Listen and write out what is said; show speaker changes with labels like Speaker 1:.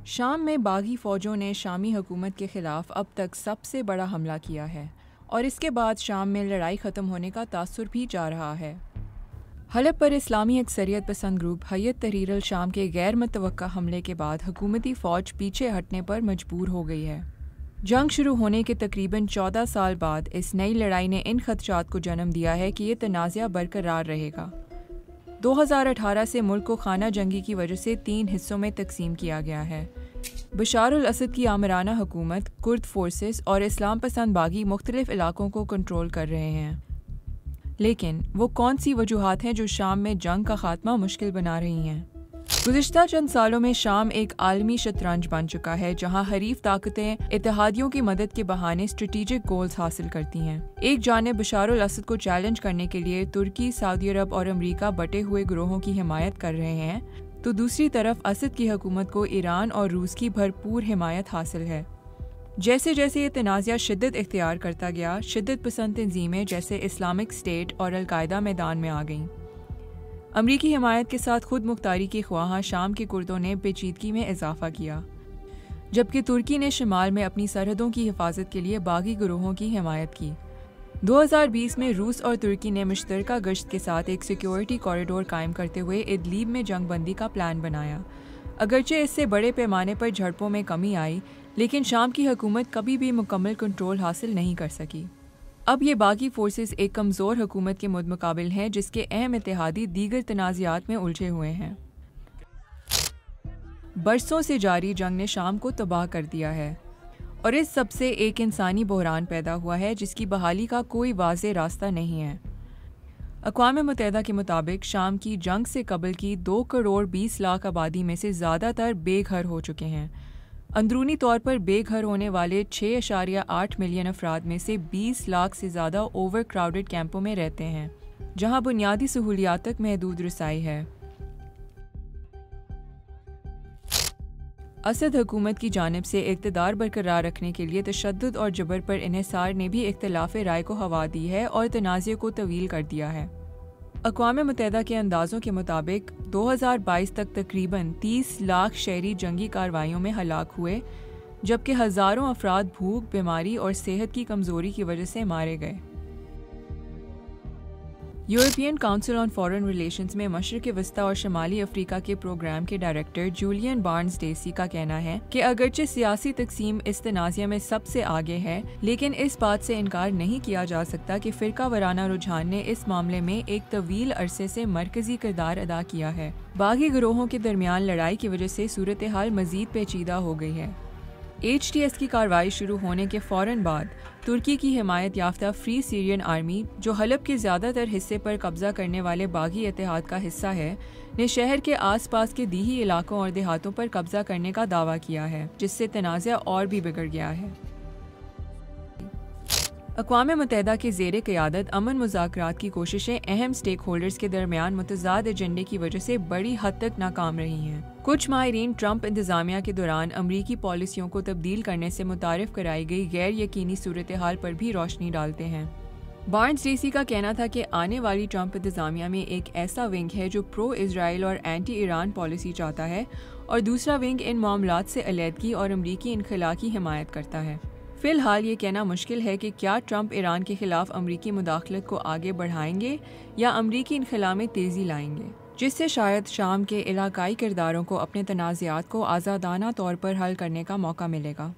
Speaker 1: شام میں باغی فوجوں نے شامی حکومت کے خلاف اب تک سب سے بڑا حملہ کیا ہے اور اس کے بعد شام میں لڑائی ختم ہونے کا تاثر بھی جا رہا ہے۔ حلب پر اسلامی اکثریت پسند گروپ حیت تحریر الشام کے غیر متوقع حملے کے بعد حکومتی فوج پیچھے ہٹنے پر مجبور ہو گئی ہے۔ جنگ شروع ہونے کے تقریباً 14 سال بعد اس نئی لڑائی نے ان خدشات کو جنم دیا ہے کہ یہ تنازعہ برقرار رہے گا۔ 2018 سے ملک کو خانہ جنگی کی وجہ سے 3 حصوں میں تقسیم کیا گیا ہے۔ بشار الاسد کی آمرانہ حکومت، کرد فورسز اور اسلام پسند باغی مختلف علاقوں کو کنٹرول کر رہے ہیں۔ لیکن وہ کون سی وجوہات ہیں جو شام میں جنگ کا خاتمہ مشکل بنا رہی ہیں؟ گزشتہ چند سالوں میں شام ایک عالمی شطرنج بن چکا ہے جہاں حریف طاقتیں اتحادیوں کی مدد کے بہانے اسٹریٹجک گولز حاصل کرتی ہیں۔ ایک جانب بشار الاسد کو چیلنج کرنے کے لیے ترکی، سعودی عرب اور امریکہ بٹے ہوئے گروہوں کی حمایت کر رہے ہیں، تو دوسری طرف اسد کی حکومت کو ایران اور روس کی بھرپور حمایت حاصل ہے۔ جیسے جیسے یہ تنازعہ شدت اختیار کرتا گیا، شدت پسند تنظیمیں جیسے اسلامک اسٹیٹ اور القاعدہ میدان میں آ گئیں۔ امریکی حمایت کے ساتھ خود مختاری کے خواہاں شام کے کردوں نے پیچیدگی میں اضافہ کیا، جبکہ ترکی نے شمال میں اپنی سرحدوں کی حفاظت کے لیے باغی گروہوں کی حمایت کی۔ 2020 میں روس اور ترکی نے مشترکہ گشت کے ساتھ ایک سیکیورٹی کوریڈور قائم کرتے ہوئے ادلیب میں جنگ بندی کا پلان بنایا۔ اگرچہ اس سے بڑے پیمانے پر جھڑپوں میں کمی آئی، لیکن شام کی حکومت کبھی بھی مکمل کنٹرول حاصل نہیں کر سکی۔ اب یہ باغی فورسز ایک کمزور حکومت کے مدمقابل ہیں جس کے اہم اتحادی دیگر تنازعات میں الجھے ہوئے ہیں۔ برسوں سے جاری جنگ نے شام کو تباہ کر دیا ہے اور اس سب سے ایک انسانی بحران پیدا ہوا ہے جس کی بحالی کا کوئی واضح راستہ نہیں ہے۔ اقوام متحدہ کے مطابق شام کی جنگ سے قبل کی 2 کروڑ 20 لاکھ آبادی میں سے زیادہ تر بے گھر ہو چکے ہیں۔ اندرونی طور پر بے گھر ہونے والے 6.8 ملین افراد میں سے 20 لاکھ سے زیادہ اوور کراؤڈڈ کیمپوں میں رہتے ہیں جہاں بنیادی سہولیات تک محدود رسائی ہے۔ اسد حکومت کی جانب سے اقتدار برقرار رکھنے کے لیے تشدد اور جبر پر انحصار نے بھی اختلاف رائے کو ہوا دی ہے اور تنازع کو طویل کر دیا ہے۔ اقوام متحدہ کے اندازوں کے مطابق 2022 تک تقریباً 30 لاکھ شہری جنگی کارروائیوں میں ہلاک ہوئے، جبکہ ہزاروں افراد بھوک، بیماری اور صحت کی کمزوری کی وجہ سے مارے گئے۔ European council on foreign relations میں مشرق وسطی اور شمالی افریقہ کے پروگرام کے ڈائریکٹر جولین بارنز ڈیسی کا کہنا ہے کہ اگرچہ سیاسی تقسیم اس تنازعہ میں سب سے آگے ہے، لیکن اس بات سے انکار نہیں کیا جا سکتا کہ فرقہ وارانہ رجحان نے اس معاملے میں ایک طویل عرصے سے مرکزی کردار ادا کیا ہے۔ باغی گروہوں کے درمیان لڑائی کی وجہ سے صورتحال مزید پیچیدہ ہو گئی ہے۔ HTS کی کارروائی شروع ہونے کے فوراً بعد ترکی کی حمایت یافتہ فری سیرین آرمی، جو حلب کے زیادہ تر حصے پر قبضہ کرنے والے باغی اتحاد کا حصہ ہے، نے شہر کے آس پاس کے دیہی علاقوں اور دیہاتوں پر قبضہ کرنے کا دعویٰ کیا ہے، جس سے تنازعہ اور بھی بگڑ گیا ہے۔ اقوام متحدہ کے زیر قیادت امن مذاکرات کی کوششیں اہم سٹیک ہولڈرز کے درمیان متضاد ایجنڈے کی وجہ سے بڑی حد تک ناکام رہی ہیں۔ کچھ ماہرین ٹرمپ انتظامیہ کے دوران امریکی پالیسیوں کو تبدیل کرنے سے متعارف کرائی گئی غیر یقینی صورتحال پر بھی روشنی ڈالتے ہیں۔ بارنز ڈیسی کا کہنا تھا کہ آنے والی ٹرمپ انتظامیہ میں ایک ایسا ونگ ہے جو پرو اسرائیل اور اینٹی ایران پالیسی چاہتا ہے، اور دوسرا ونگ ان معاملات سے علیحدگی اور امریکی انخلا کی حمایت کرتا ہے۔ فی الحال یہ کہنا مشکل ہے کہ کیا ٹرمپ ایران کے خلاف امریکی مداخلت کو آگے بڑھائیں گے یا امریکی انخلا میں تیزی لائیں گے، جس سے شاید شام کے علاقائی کرداروں کو اپنے تنازعات کو آزادانہ طور پر حل کرنے کا موقع ملے گا۔